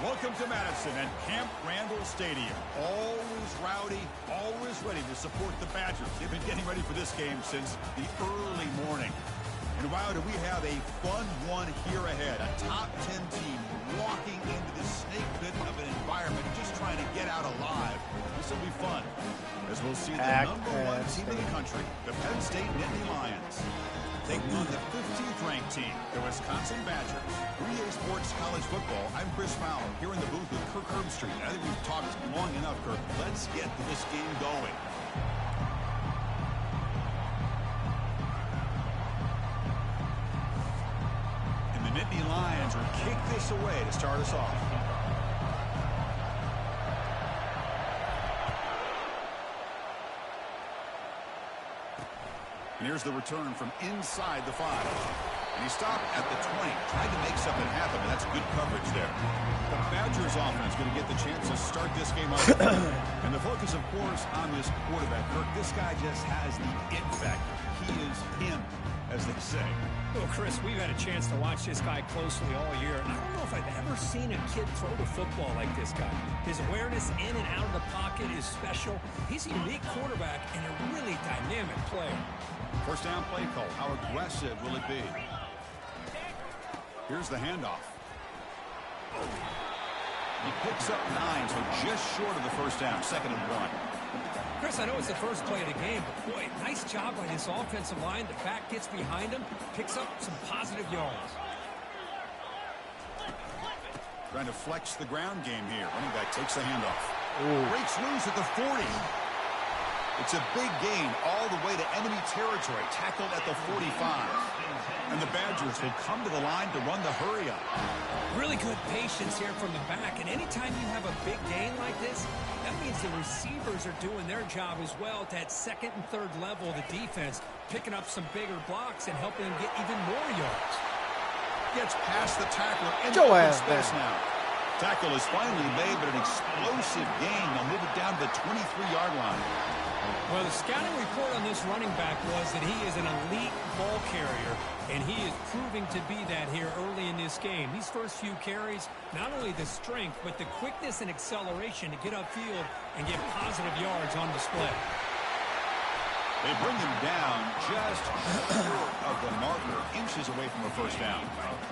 Welcome to Madison and Camp Randall Stadium. Always rowdy, always ready to support the Badgers. They've been getting ready for this game since the early morning. And wow, do we have a fun one here ahead. A top 10 team walking into this snake pit of an environment, just trying to get out alive. This will be fun, as we'll see the #1 team in the country, the Penn State Nittany Lions, taking on the 15th ranked team, the Wisconsin Badgers. 3A Sports College Football. I'm Chris Fowler, here in the booth with Kirk Herbstreit. I think we've talked long enough, Kirk. Let's get this game going. And the Nittany Lions will kick this away to start us off. And here's the return from inside the 5. And he stopped at the 20, tried to make something happen, and that's good coverage there. The Badgers offense going to get the chance to start this game up. And the focus, of course, on this quarterback. Kirk, this guy just has the it factor. He is him, as they say. Well, Chris, we've had a chance to watch this guy closely all year, and I don't know if I've ever seen a kid throw the football like this guy. His awareness in and out of the pocket is special. He's a unique quarterback and a really dynamic player. First down play call. How aggressive will it be? Here's the handoff. He picks up 9, so just short of the first down. 2nd and 1. Chris, I know it's the first play of the game, but boy, nice job by this offensive line. The back gets behind him, picks up some positive yards. Trying to flex the ground game here. Running back takes the handoff. Breaks loose at the 40. It's a big gain all the way to enemy territory. Tackled at the 45. And the Badgers will come to the line to run the hurry up. Really good patience here from the back. And anytime you have a big gain like this, that means the receivers are doing their job as well at that 2nd and 3rd level of the defense, picking up some bigger blocks and helping them get even more yards. Gets past the tackler into open space now. Tackle is finally made, but an explosive gain. They'll move it down to the 23-yard line. Well, the scouting report on this running back was that he is an elite ball carrier, and he is proving to be that here early in this game. These first few carries, not only the strength, but the quickness and acceleration to get upfield and get positive yards on display. They bring him down just short of the marker, inches away from a first down.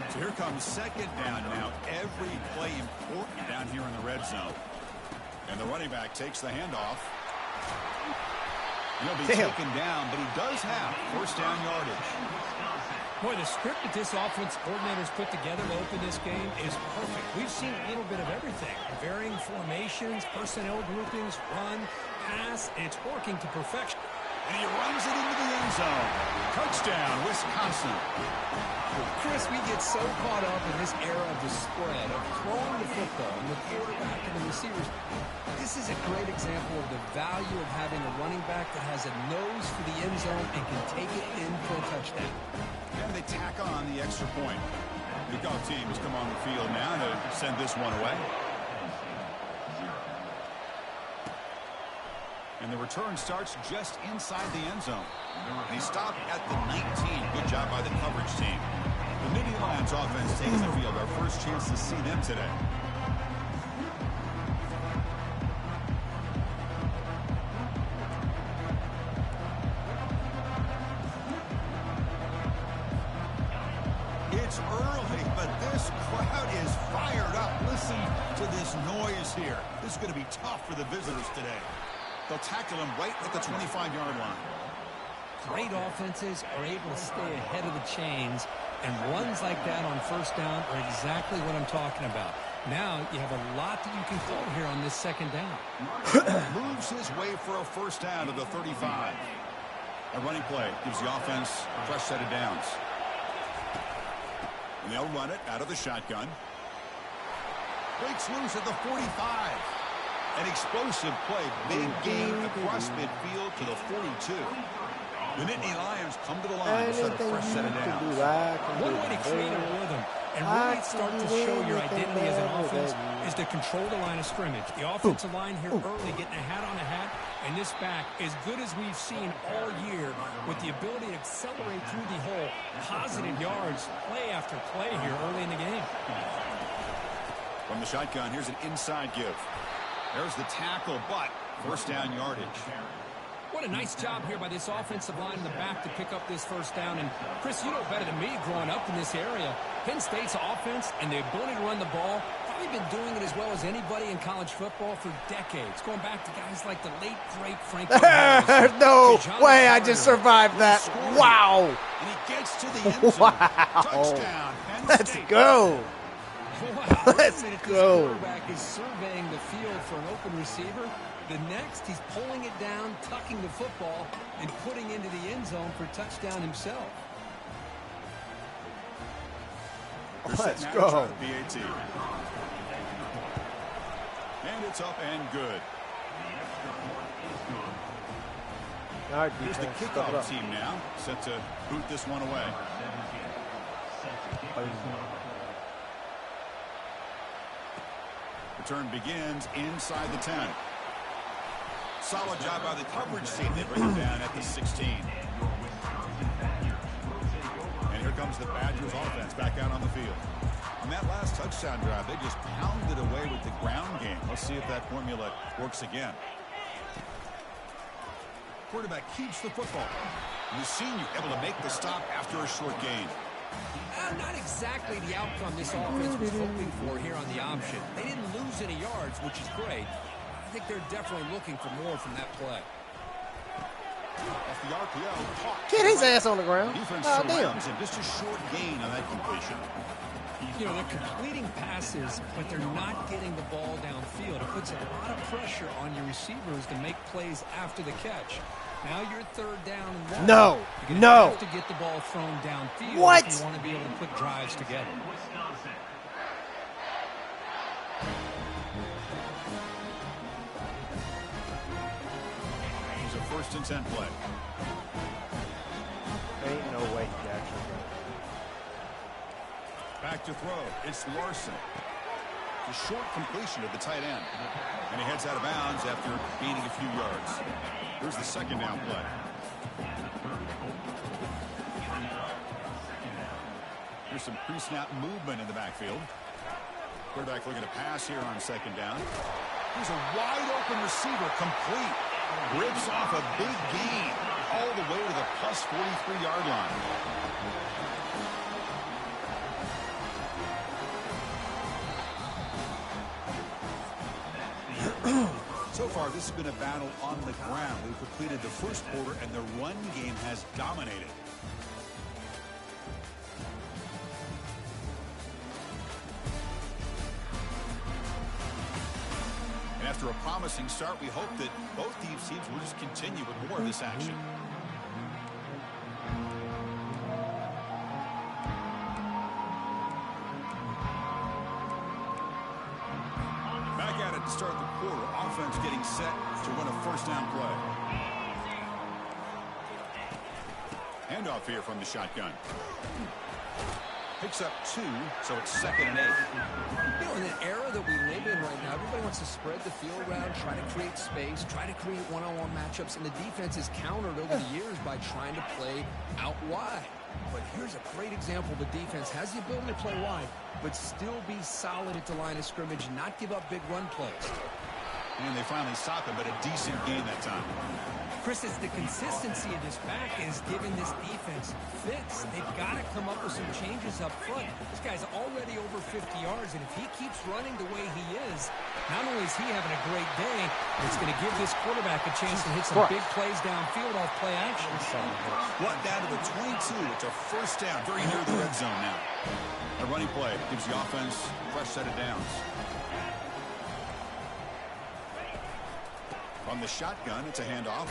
So here comes 2nd down now. Every play important down here in the red zone. And the running back takes the handoff. He'll be taken down, but he does have first down yardage. Boy, the script that this offense coordinator's put together to open this game is perfect. We've seen a little bit of everything. Varying formations, personnel groupings, run, pass, and it's working to perfection. And he runs it into the end zone. Touchdown, Wisconsin. Chris, we get so caught up in this era of the spread, of throwing the football, and the quarterback and the receivers. This is a great example of the value of having a running back that has a nose for the end zone and can take it in for a touchdown. And they tack on the extra point. The go team has come on the field now to send this one away. And the return starts just inside the end zone. And he stopped at the 19. Good job by the coverage team. The Nittany Lions offense takes the field. Our first chance to see them today. It's early, but this crowd is fired up. Listen to this noise here. This is going to be tough for the visitors today. They'll tackle him right at the 25-yard line. Great offenses are able to stay ahead of the chains, and runs like that on first down are exactly what I'm talking about. Now you have a lot that you can call here on this 2nd down. Moves his way for a first down to the 35. A running play gives the offense a fresh set of downs. And they'll run it out of the shotgun. Breaks loose at the 45. An explosive play. Big gain across midfield to the 42. The Nittany Lions come to the line to set a fresh set of downs. One way to create a rhythm and really start to show your identity as an offense is to control the line of scrimmage. The offensive line here early getting a hat on a hat, and this back, as good as we've seen all year, with the ability to accelerate through the hole, positive yards, play after play here early in the game. From the shotgun, here's an inside give. There's the tackle, but first down yardage. What a nice job here by this offensive line in the back to pick up this first down. And, Chris, you know better than me growing up in this area. Penn State's offense and the ability to run the ball, probably been doing it as well as anybody in college football for decades, going back to guys like the late, great Frank. No way I just survived that. Wow. And he gets to the end zone. Wow. Touchdown, Penn Let's State. go. Wow. Let's This go. quarterback is surveying the field for an open receiver. The next, he's pulling it down, tucking the football, and putting into the end zone for a touchdown himself. Let's go. BAT. And it's up and good. All right, Here's the kickoff team now, set to boot this one away. Return begins inside the 10. Solid job by the coverage team. They bring him down at the 16. And here comes the Badgers offense back out on the field. On that last touchdown drive, they just pounded away with the ground game. Let's see if that formula works again. Quarterback keeps the football. And the senior able to make the stop after a short gain. Not exactly the outcome this offense was hoping for here on the option. They didn't lose any yards, which is great. I think they're definitely looking for more from that play. Off the RPO, caught. Get his ass on the ground. Defense Oh, damn. surrounds him. Just a short gain on that completion. You know, they're completing passes, but they're not getting the ball downfield. It puts a lot of pressure on your receivers to make plays after the catch. Now you're third down and long. No, You're no. have to get the ball thrown downfield What? if you want to be able to put drives together. It's a 1st and 10 play. Ain't no way he actually got Back to throw. It's Larson. A short completion of the tight end. And he heads out of bounds after gaining a few yards. Here's the 2nd down play. Here's some pre-snap movement in the backfield. Quarterback looking to pass here on 2nd down. Here's a wide open receiver, complete. Rips off a big gain all the way to the plus 43-yard line. So far, this has been a battle on the ground. We've completed the first quarter, and the run game has dominated. And after a promising start, we hope that both teams will just continue with more of this action. Back at it to start the quarter. Offense getting set to run a 1st down play. Handoff here from the shotgun. Picks up 2, so it's 2nd and 8. You know, in an era that we live in right now, everybody wants to spread the field around, try to create space, try to create one-on-one matchups, and the defense is countered over the years by trying to play out wide. But here's a great example. The defense has the ability to play wide, but still be solid at the line of scrimmage, not give up big run plays. And they finally stop him, but a decent gain that time. Chris, it's the consistency of this back is giving this defense fits. They've got to come up with some changes up front. This guy's already over 50 yards, and if he keeps running the way he is, not only is he having a great day, it's going to give this quarterback a chance to hit some big plays downfield off play action. One down to the 22. It's a 1st down, very near the red zone now. A running play gives the offense a fresh set of downs. On the shotgun, it's a handoff.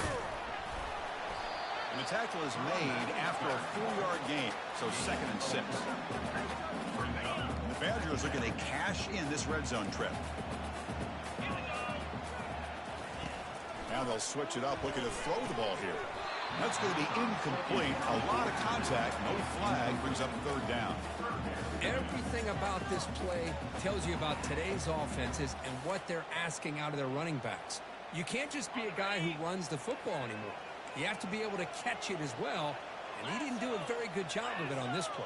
And the tackle is made after a 4-yard gain, so 2nd and 6. And the Badgers are going to cash in this red zone trip. Now they'll switch it up, looking to throw the ball here. That's going to be incomplete. A lot of contact, no flag, brings up 3rd down. Everything about this play tells you about today's offenses and what they're asking out of their running backs. You can't just be a guy who runs the football anymore. You have to be able to catch it as well, and he didn't do a very good job of it on this play.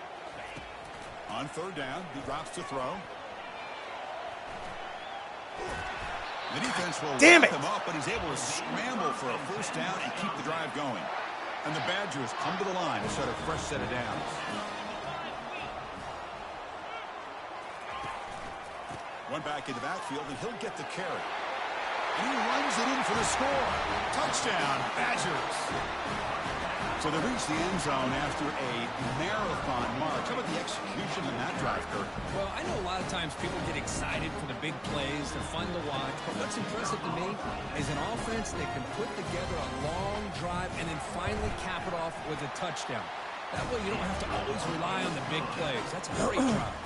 On 3rd down, he drops to throw. The defense will Damn lock it. him up, but he's able to scramble for a first down and keep the drive going. And the Badgers come to the line to start a fresh set of downs. One back in the backfield, and he'll get the carry. And he runs it in for the score. Touchdown, Badgers. So they reach the end zone after a marathon march. How about the execution in that drive, Kurt? Well, I know a lot of times people get excited for the big plays. They're fun to watch. But what's impressive to me is an offense that can put together a long drive and then finally cap it off with a touchdown. That way you don't have to always rely on the big plays. That's a great drive.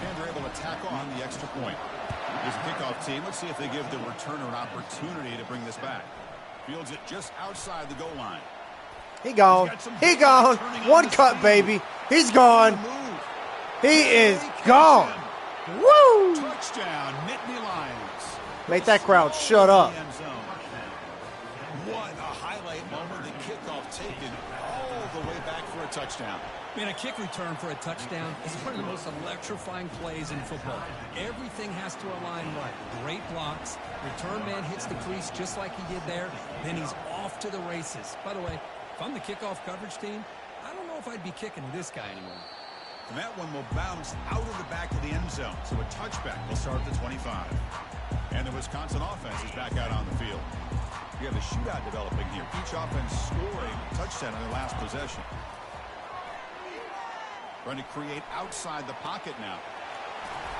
And they're able to tack on the extra point. Here's a kickoff team. Let's see if they give the returner an opportunity to bring this back. Fields it just outside the goal line. He gone. He gone. One cut, baby. He's gone. He is gone. Woo! Touchdown, Nittany Lions. Make that crowd shut up. What a highlight moment. The kickoff taken all the way back for a touchdown. Man, a kick return for a touchdown is one of the most electrifying plays in football. Everything has to align right. Great blocks. Return man hits the crease just like he did there. Then he's off to the races. By the way, if I'm the kickoff coverage team, I don't know if I'd be kicking to this guy anymore. And that one will bounce out of the back of the end zone. So a touchback will start at the 25. And the Wisconsin offense is back out on the field. We have a shootout developing here. Each offense scoring a touchdown in their last possession. Trying to create outside the pocket now.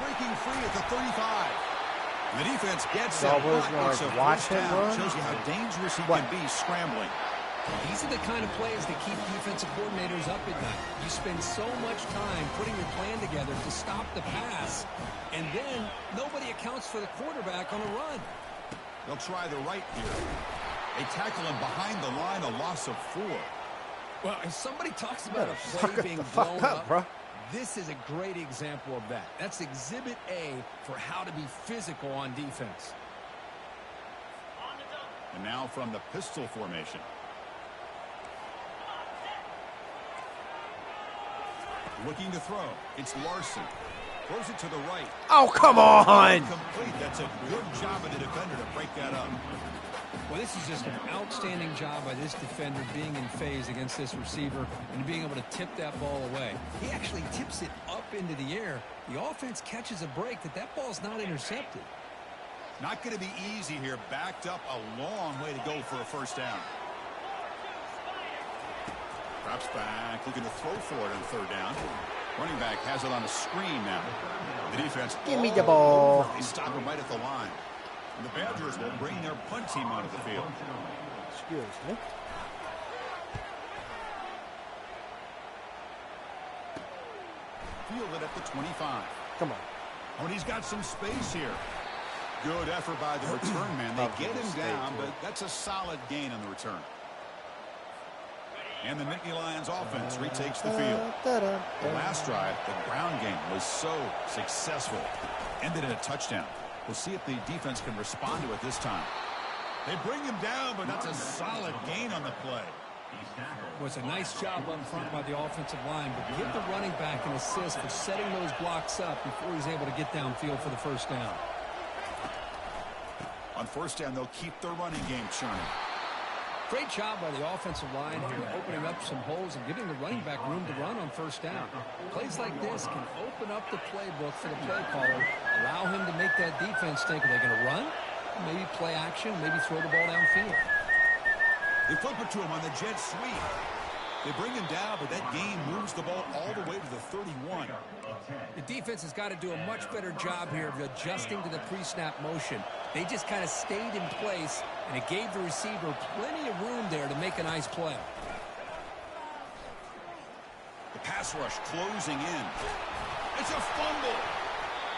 Breaking free at the 35. And the defense gets it. Watch him run. Shows you how dangerous he can be scrambling. These are the kind of plays that keep defensive coordinators up at night. You spend so much time putting your plan together to stop the pass, and then nobody accounts for the quarterback on a run. They'll try the right here. They tackle him behind the line, a loss of 4. Well, if somebody talks about a play being blown up, this is a great example of that. That's exhibit A for how to be physical on defense. And now from the pistol formation. Looking to throw. It's Larson. Throws it to the right. Oh, come on. Complete. That's a good job of the defender to break that up. Well, this is just an outstanding job by this defender being in phase against this receiver and being able to tip that ball away. He actually tips it up into the air. The offense catches a break that ball's not intercepted. Not going to be easy here. Backed up a long way to go for a first down. Drops back, looking to throw for it on third down. Running back has it on a screen now. The defense. Give me the ball. They stop him right at the line. And the Badgers will bring their punt team onto the field. Excuse me. Fielded at the 25. Come on. Oh, and he's got some space here. Good effort by the return man. They get him down, but that's a solid gain on the return. And the Nittany Lions offense retakes the field. The last drive, the ground game was so successful. Ended in a touchdown. We'll see if the defense can respond to it this time. They bring him down, but that's a solid gain on the play. Well, it's a nice job up front by the offensive line, but give the running back an assist for setting those blocks up before he's able to get downfield for the first down. On first down, they'll keep their running game churning. Great job by the offensive line here, opening up some holes and giving the running back room to run on first down. Plays like this can open up the playbook for the play caller, allow him to make that defense think, are they going to run? Maybe play action, maybe throw the ball downfield. They flip it to him on the jet sweep. They bring him down, but that gain moves the ball all the way to the 31. The defense has got to do a much better job here of adjusting to the pre-snap motion. They just kind of stayed in place, and it gave the receiver plenty of room there to make a nice play. The pass rush closing in. It's a fumble.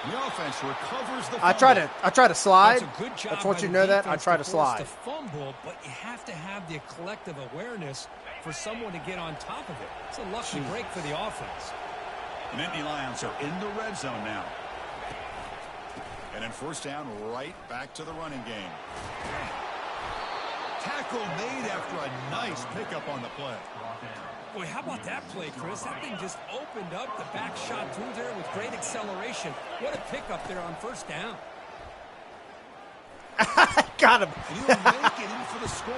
The offense recovers the fumble. I try to slide. That's a good job. I just want you to know that. I try to slide. To fumble, but you have to have the collective awareness for someone to get on top of it. It's a lucky break for the offense. The Nittany Lions are in the red zone now. And then first down, right back to the running game. Tackle made after a nice pickup on the play. Boy, how about that play, Chris? That thing just opened up. The back shot through there with great acceleration. What a pickup there on first down. Got him. And he'll make it in for the score.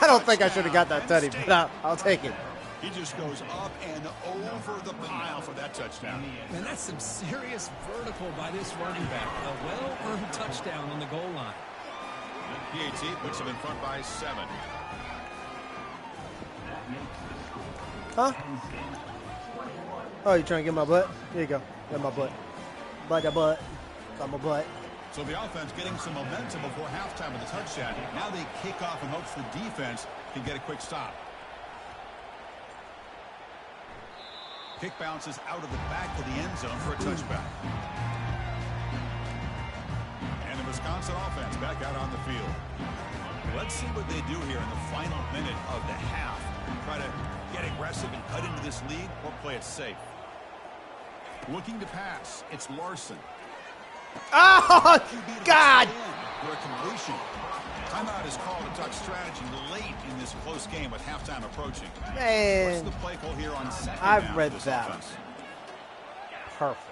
I don't think I should have got that tutty, but I'll take it. He just goes up and over the pile for that touchdown. And that's some serious vertical by this running back. A well-earned touchdown on the goal line. PAT puts him in front by 7. Huh? Oh, you trying to get my butt? Here you go. Get my butt. Butt. Got my butt. So the offense getting some momentum before halftime with a touchdown. Now they kick off in hopes the defense can get a quick stop. Kick bounces out of the back of the end zone for a touchback. And the Wisconsin offense back out on the field. Let's see what they do here in the final minute of the half. Try to get aggressive and cut into this lead or play it safe. Looking to pass. It's Larson. Oh, God! For a completion. Timeout is called to talk strategy late in this close game with halftime approaching. Man. What's the play call here on second I down read for this that. offense? Perfect.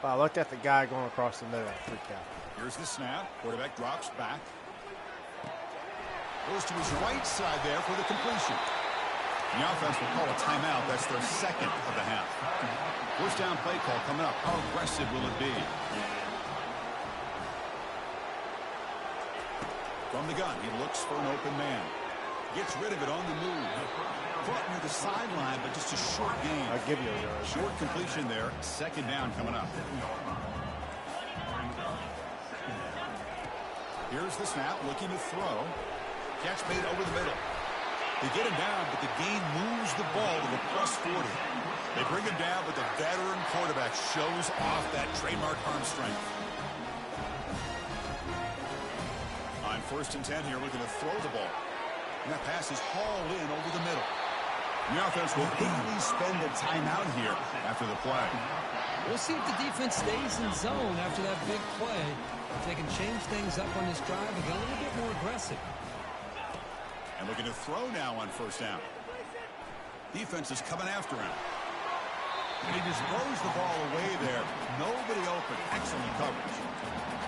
Wow, I looked at the guy going across the middle. I freaked out. Here's the snap. Quarterback drops back. Goes to his right side there for the completion. The offense will call a timeout. That's their second of the half. First down play call coming up. How aggressive will it be? From the gun, he looks for an open man. Gets rid of it on the move. Caught near the sideline, but just a short gain. I'll give you a yard. Short completion there. Second down coming up. Here's the snap, looking to throw. Catch made over the middle. They get him down, but the gain moves the ball to the +40. They bring him down, but the veteran quarterback shows off that trademark arm strength. On 1st and 10 here, looking to throw the ball. And that pass is hauled in over the middle. The offense will quickly spend the timeout here after the play. We'll see if the defense stays in zone after that big play. If they can change things up on this drive and get a little bit more aggressive. And looking to throw now on 1st down. Defense is coming after him. And he just throws the ball away there. Nobody open. Excellent coverage.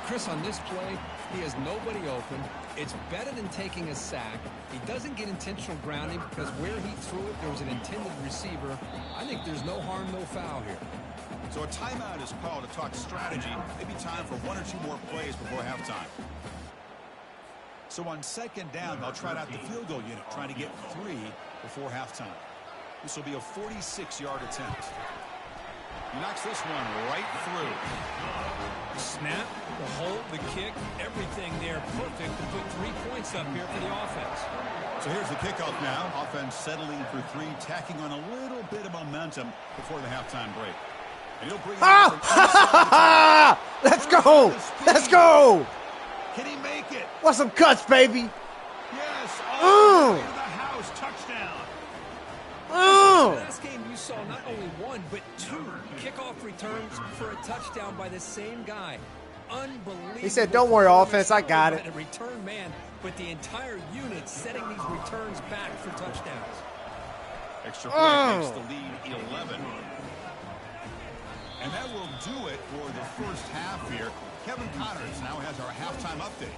Chris, on this play, he has nobody open. It's better than taking a sack. He doesn't get intentional grounding because where he threw it, there was an intended receiver. I think there's no harm, no foul here. So a timeout is called to talk strategy. Maybe time for 1 or 2 more plays before halftime. So on 2nd down, they'll try out the field goal unit, trying to get 3 before halftime. This will be a 46-yard attempt. He knocks this one right through. The snap, the hold, the kick, everything there perfect to put 3 points up here for the offense. So here's the kickoff now. Offense settling for 3, tacking on a little bit of momentum before the halftime break. And he'll bring Let's go! Let's go! Can he make it? What's some cuts, baby? Yes. All the way to the house. Touchdown. Last game you saw not only 1, but 2 kickoff returns for a touchdown by the same guy. Unbelievable. He said, don't worry, offense, I got it. A return man, but the entire unit setting these returns back for touchdowns. Extra point makes the lead 11. And that will do it for the first half here. Kevin Connors now has our halftime update.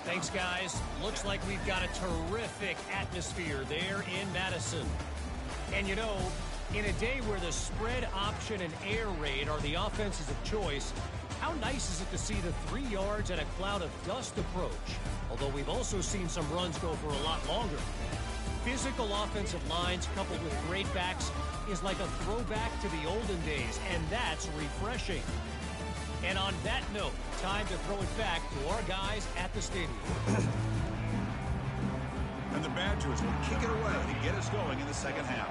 Thanks, guys. Looks like we've got a terrific atmosphere there in Madison. And, you know, in a day where the spread option and air raid are the offenses of choice, how nice is it to see the 3 yards and a cloud of dust approach? Although we've also seen some runs go for a lot longer. Physical offensive lines coupled with great backs is like a throwback to the olden days, and that's refreshing. And on that note, time to throw it back to our guys at the stadium. And the Badgers will kick it away to get us going in the second half.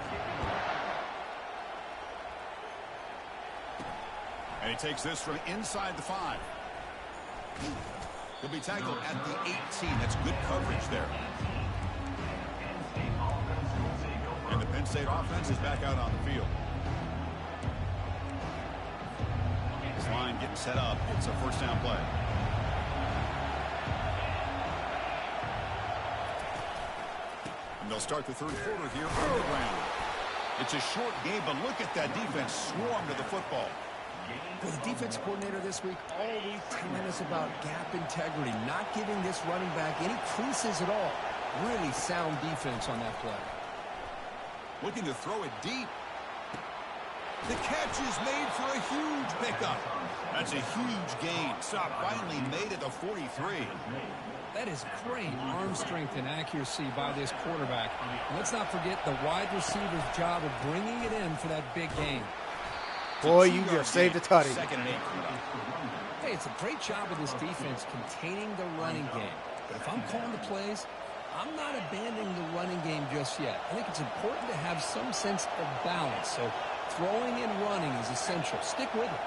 And he takes this from inside the 5. He'll be tackled at the 18. That's good coverage there. And the Penn State offense is back out on the field. This line getting set up. It's a 1st down play. And they'll start the 3rd quarter here on the ground. It's a short game, but look at that defense swarm to the football. Well, the defense coordinator this week all week telling us about gap integrity, not giving this running back any creases at all. Really sound defense on that play. Looking to throw it deep. The catch is made for a huge pickup. That's a huge gain. Stop finally made at the 43. That is great arm strength and accuracy by this quarterback. And let's not forget the wide receiver's job of bringing it in for that big gain. Boy, you just saved a tutty. Second and 8. Hey, it's a great job of this defense containing the running game. But if I'm calling the plays, I'm not abandoning the running game just yet. I think it's important to have some sense of balance. So throwing and running is essential. Stick with it.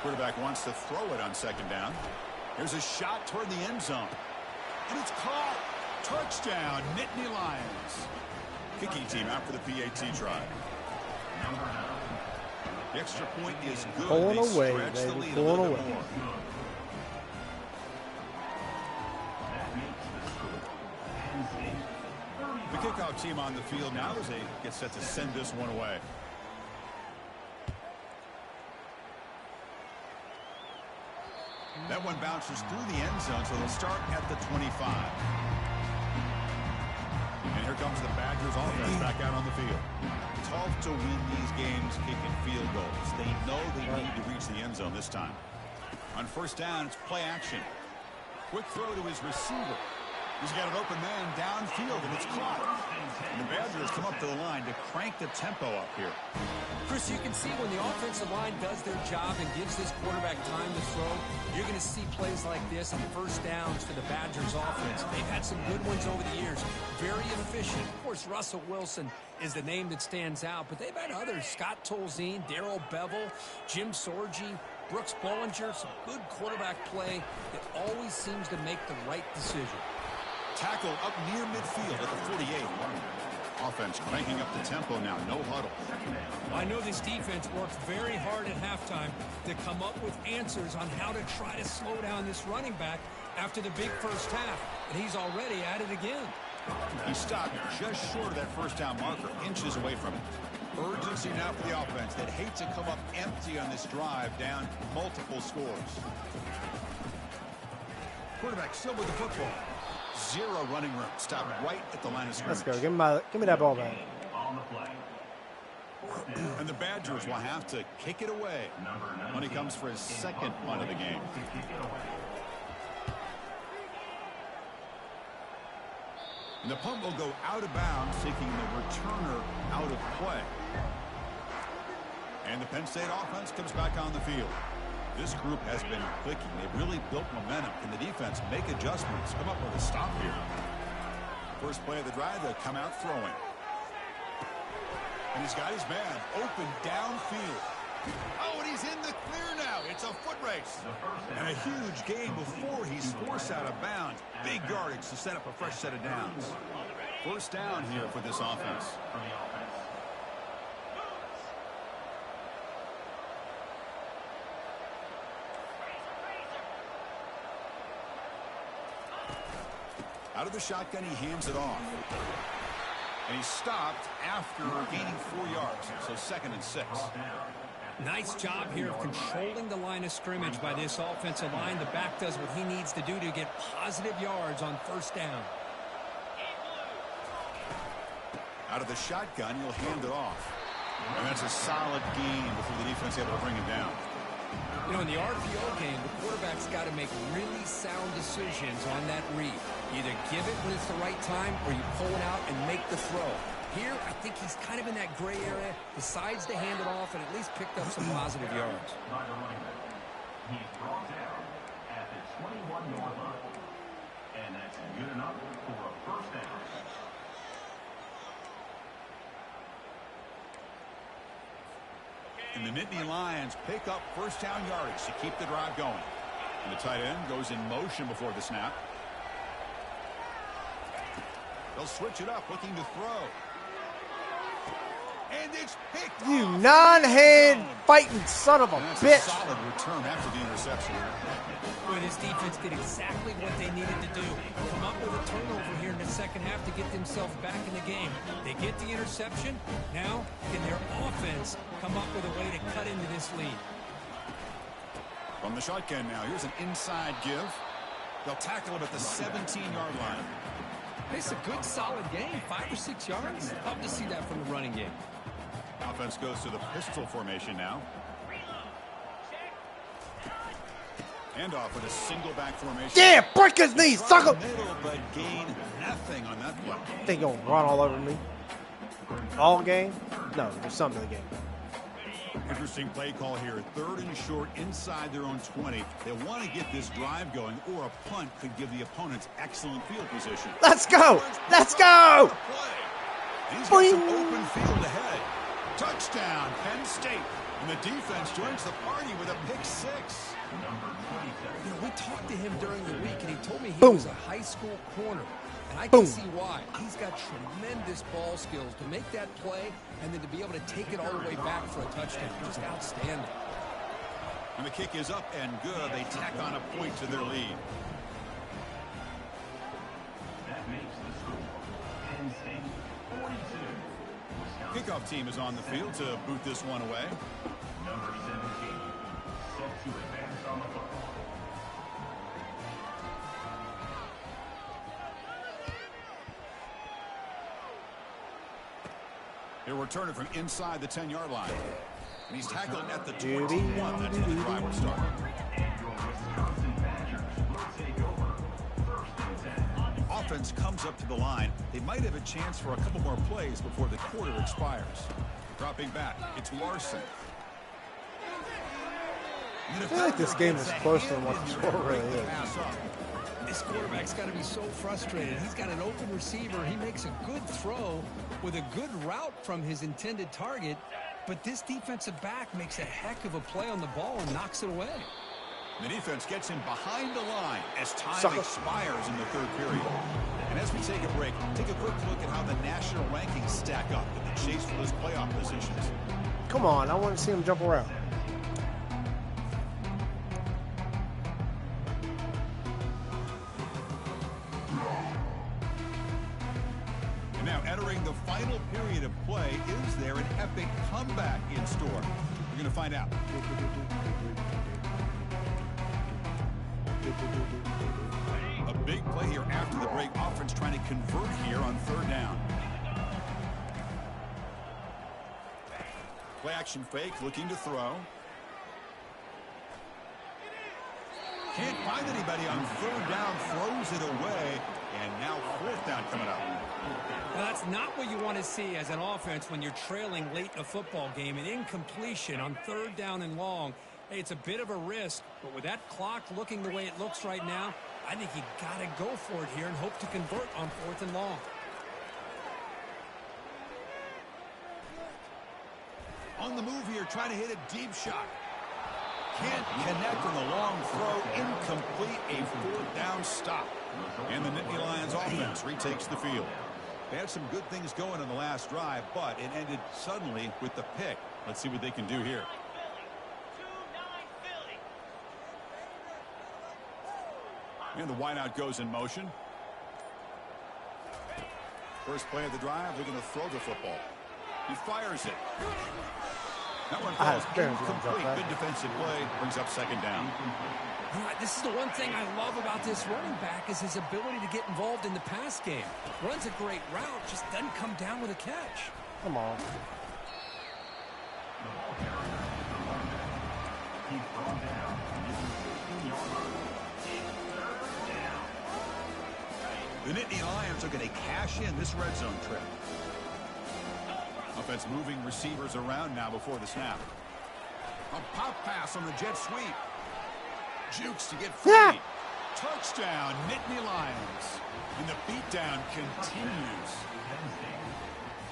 Quarterback wants to throw it on second down. Here's a shot toward the end zone. And it's caught. Touchdown, Nittany Lions. Kicking team out for the PAT try. The extra point is good. Pulling They away, stretch the baby. lead a Pulling little away. bit more. The kickoff team on the field now as they get set to send this one away. That one bounces through the end zone, so they'll start at the 25. And here comes the Badgers offense back out on the field. Tough to win these games kicking field goals. They know they need to reach the end zone this time. On first down, it's play action. Quick throw to his receiver. He's got an open man downfield, and it's caught. And the Badgers come up to the line to crank the tempo up here. Chris, you can see when the offensive line does their job and gives this quarterback time to throw, you're going to see plays like this on first downs for the Badgers offense. They've had some good ones over the years. Very efficient. Of course, Russell Wilson is the name that stands out, but they've had others. Scott Tolzien, Darrell Bevel, Jim Sorgi, Brooks Bollinger. Some good quarterback play that always seems to make the right decision. Tackle up near midfield at the 48. Offense cranking up the tempo now. No huddle. I know this defense worked very hard at halftime to come up with answers on how to try to slow down this running back after the big first half. And he's already at it again. He stopped just short of that first down marker, inches away from it. Urgency now for the offense that hate to come up empty on this drive, down multiple scores. Quarterback still with the football. Zero running room. Stop right at the line of scrimmage. Let's go. Give me that ball back. And the Badgers will have to kick it away when he comes for his second punt of the game. And the punt will go out of bounds, taking the returner out of play. And the Penn State offense comes back on the field. This group has been clicking. They've really built momentum. Can the defense make adjustments? Come up with a stop here. First play of the drive, they'll come out throwing. And he's got his man open downfield. Oh, and he's in the clear now. It's a foot race. And a huge gain before he's forced out of bounds. Big yardage to set up a fresh set of downs. First down here for this offense. Out of the shotgun, he hands it off. And he stopped after gaining 4 yards. So 2nd and 6. Nice job here of controlling the line of scrimmage by this offensive line. The back does what he needs to do to get positive yards on first down. Out of the shotgun, he'll hand it off. And that's a solid gain before the defense able to bring him down. You know, in the RPO game, the quarterback's got to make really sound decisions on that read. Either give it when it's the right time or you pull it out and make the throw. Here, I think he's kind of in that gray area, decides to hand it off and at least picked up some positive yards. He's brought down at the 21-yard line. And that's good enough for a first down. And the Nittany Lions pick up first down yardage to keep the drive going. And the tight end goes in motion before the snap. They'll switch it up, looking to throw. And it's picked You off. non-hand fighting son of a And that's bitch. a solid return after the interception. Boy, this defense did exactly what they needed to do. Come up with a turnover here in the second half to get themselves back in the game. They get the interception. Now, can their offense come up with a way to cut into this lead. From the shotgun now, here's an inside give. They'll tackle him at the 17-yard line. It's a good, solid game, 5 or 6 yards. Love to see that from the running game. Offense goes to the pistol formation now. And off with a single back formation. Yeah, break his knees, sucker! Middle, but gain nothing on that play. They gonna run all over me. All game? No, there's some of the game. Interesting play call here. 3rd and short inside their own 20. They want to get this drive going, or a punt could give the opponents excellent field position. Let's go! Let's go! And he's got some open field ahead. Touchdown, Penn State. And the defense joins the party with a pick 6. You know, we talked to him during the week, and he told me he Boom. was a high school corner. And I Boom. can see why. He's got tremendous ball skills to make that play and then to be able to take it all the way back for a touchdown. Just outstanding. And the kick is up and good. They tack on a point to their lead. That makes the score Penn State 42. Kickoff team is on the field to boot this one away. Number 17, set to advance on the football. He'll return it from inside the 10-yard line. And he's tackled at the 21. That's where the drive will start. And your Wisconsin Badgers will take over 1st and 10. Offense comes up to the line. They might have a chance for a couple more plays before the quarter expires. Dropping back, it's Larson. I feel like this game is closer than what the score really is. Pass up. This quarterback's got to be so frustrated. He's got an open receiver. He makes a good throw with a good route from his intended target, but this defensive back makes a heck of a play on the ball and knocks it away. The defense gets him behind the line as time expires in the 3rd period. And as we take a break, take a quick look at how the national rankings stack up in the chase for those playoff positions. Come on, I want to see him jump around. And now entering the final period of play, is there an epic comeback in store? We're going to find out. A big play here after the break. Offense trying to convert here on 3rd down. Play action fake, looking to throw. Can't find anybody on 3rd down, throws it away, and now 4th down coming up. Well, that's not what you want to see as an offense when you're trailing late in a football game. An incompletion on 3rd down and long. Hey, it's a bit of a risk, but with that clock looking the way it looks right now, I think you got to go for it here and hope to convert on 4th and long. On the move here, trying to hit a deep shot. Can't connect on the long throw. Incomplete, a 4th down stop. And the Nittany Lions offense retakes the field. They had some good things going on the last drive, but it ended suddenly with the pick. Let's see what they can do here. And the wideout goes in motion. First play of the drive, looking to throw the football. He fires it. That one falls incomplete. Good defensive play. Brings up 2nd down. This is the one thing I love about this running back is his ability to get involved in the pass game. Runs a great route, just doesn't come down with a catch. Come on. The Nittany Lions are going to cash in this red zone trip. Offense moving receivers around now before the snap. A pop pass on the jet sweep. Jukes to get free. Yeah. Touchdown, Nittany Lions. And the beatdown continues.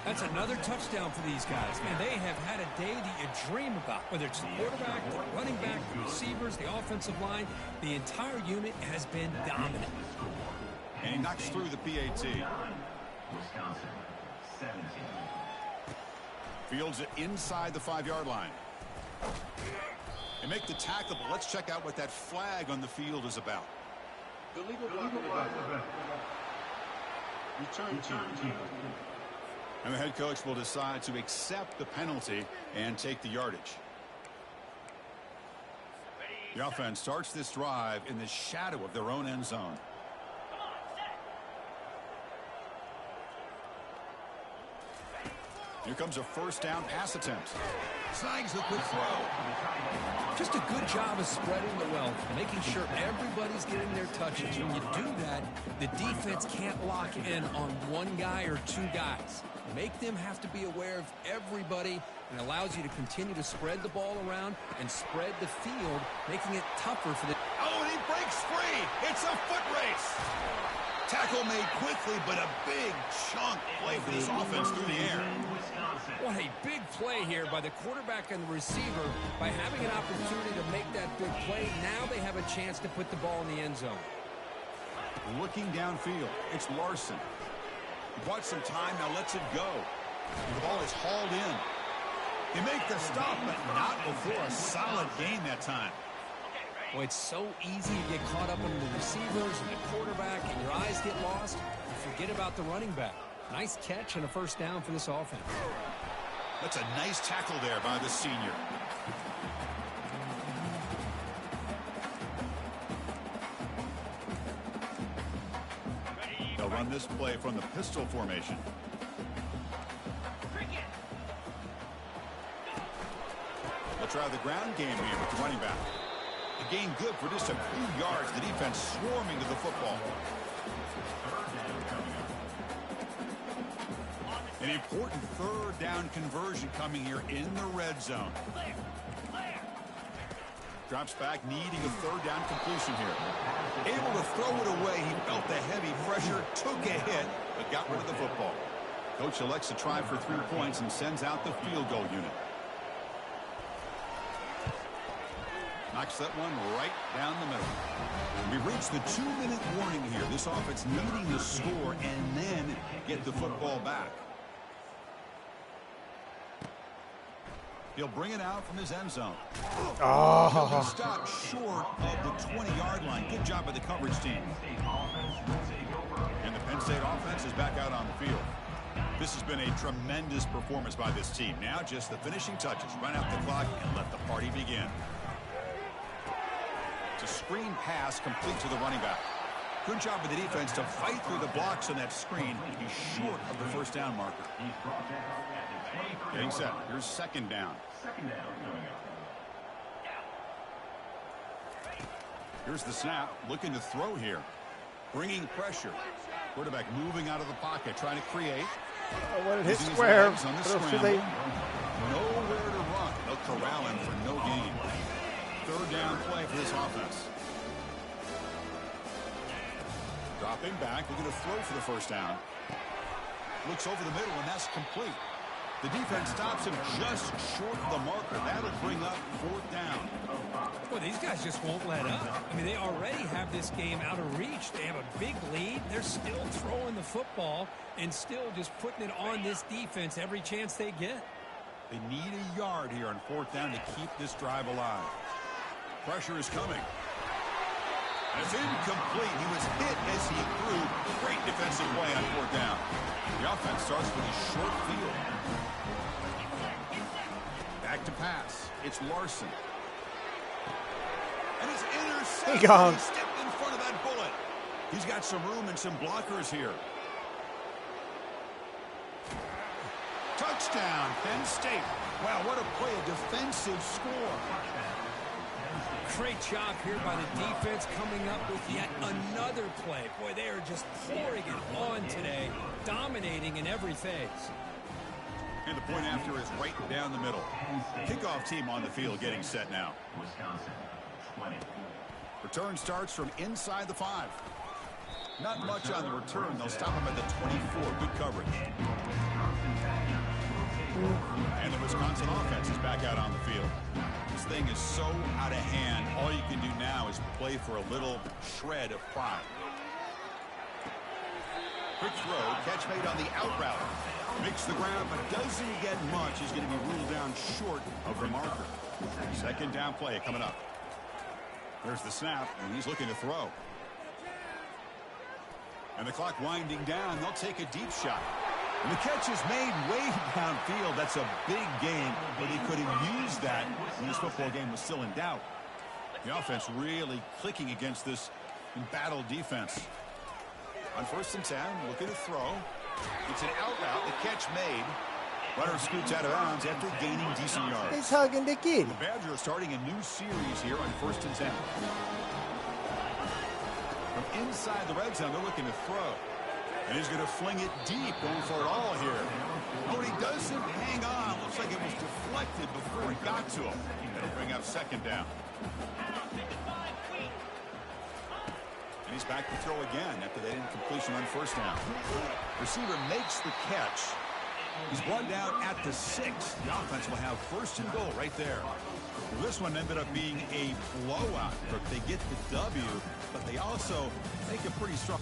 That's another touchdown for these guys. Man, they have had a day that you dream about. Whether it's the quarterback, the running back, the receivers, the offensive line, the entire unit has been dominant. And he knocks through the PAT. Wisconsin, 17. Fields it inside the 5-yard line. They make the tackle, but let's check out what that flag on the field is about. Illegal blocking event. Return team. And the head coach will decide to accept the penalty and take the yardage. The offense starts this drive in the shadow of their own end zone. Here comes a first down pass attempt. Snags the quick throw. Just a good job of spreading the wealth, making sure everybody's getting their touches. When you do that, the defense can't lock in on one guy or two guys. Make them have to be aware of everybody, and allows you to continue to spread the ball around and spread the field, making it tougher for the... Oh, and he breaks free. It's a foot race. Tackle made quickly, but a big chunk play for this offense through the air. What a big play here by the quarterback and the receiver. By having an opportunity to make that big play, now they have a chance to put the ball in the end zone. Looking downfield, it's Larson. He bought some time, now lets it go. The ball is hauled in. They make the stop, but not before a solid gain that time. Well, it's so easy to get caught up in the receivers and the quarterback, and your eyes get lost. You forget about the running back. Nice catch and a first down for this offense. That's a nice tackle there by the senior. They'll run this play from the pistol formation. They'll try the ground game here with the running back. A gain good for just a few yards. The defense swarming to the football. An important third down conversion coming here in the red zone. Drops back, needing a third down completion here. Able to throw it away. He felt the heavy pressure, took a hit, but got rid of the football. Coach elects to try for 3 points and sends out the field goal unit. Knocks that one right down the middle. We've reached the 2-minute warning here. This offense needing to score and then get the football back. He'll bring it out from his end zone. He'll stop short of the 20-yard line. Good job by the coverage team. And the Penn State offense is back out on the field. This has been a tremendous performance by this team. Now just the finishing touches. Run out the clock and let the party begin. It's a screen pass complete to the running back. Good job by the defense to fight through the blocks on that screen. He's short of the first down marker. Getting set. Here's second down. Here's the snap. Looking to throw here. Bringing pressure. Quarterback moving out of the pocket. Trying to create. Oh, what a hit square. On the scramble. Nowhere to run. They'll corral him for no gain. Third down play for this offense. Dropping back. Looking to throw for the first down. Looks over the middle, and that's complete. The defense stops him just short of the marker. That'll bring up fourth down. Well, these guys just won't let up. I mean, they already have this game out of reach. They have a big lead. They're still throwing the football and still just putting it on this defense every chance they get. They need a yard here on fourth down to keep this drive alive. Pressure is coming. It's incomplete. He was hit as he threw. Great defensive play on fourth down. The offense starts with a short field. Back to pass. It's Larson. And it's intercepted. He gone. He stepped in front of that bullet. He's got some room and some blockers here. Touchdown, Penn State. Wow, what a play, a defensive score. Great job here by the defense coming up with yet another play. Boy, they are just pouring it on today, dominating in every phase. And the point after is right down the middle. Kickoff team on the field getting set now. Return starts from inside the 5. Not much on the return. They'll stop him at the 24. Good coverage. And the Wisconsin offense is back out on the field. This thing is so out of hand. All you can do now is play for a little shred of pride. Quick throw. Catch made on the out route. Makes the ground, but doesn't get much. He's going to be ruled down short of the marker. Second down play coming up. There's the snap, and he's looking to throw. And the clock winding down. They'll take a deep shot. And the catch is made way downfield. That's a big gain, but he could have used that when this football game was still in doubt. The offense really clicking against this embattled defense. On 1st and 10, looking to throw. It's an out route. The catch made. Runner scoots out of bounds after gaining decent yards. He's hugging the kid. The Badgers are starting a new series here on 1st and 10. From inside the red zone, they're looking to throw. And he's going to fling it deep, going for it all here. Oh, he doesn't hang on. Looks like it was deflected before he got to him. That'll bring up 2nd down. And he's back to throw again after that incompletion on 1st down. Receiver makes the catch. He's brought down at the 6. The offense will have 1st and goal right there. Well, this one ended up being a blowout. They get the W, but they also make a pretty strong...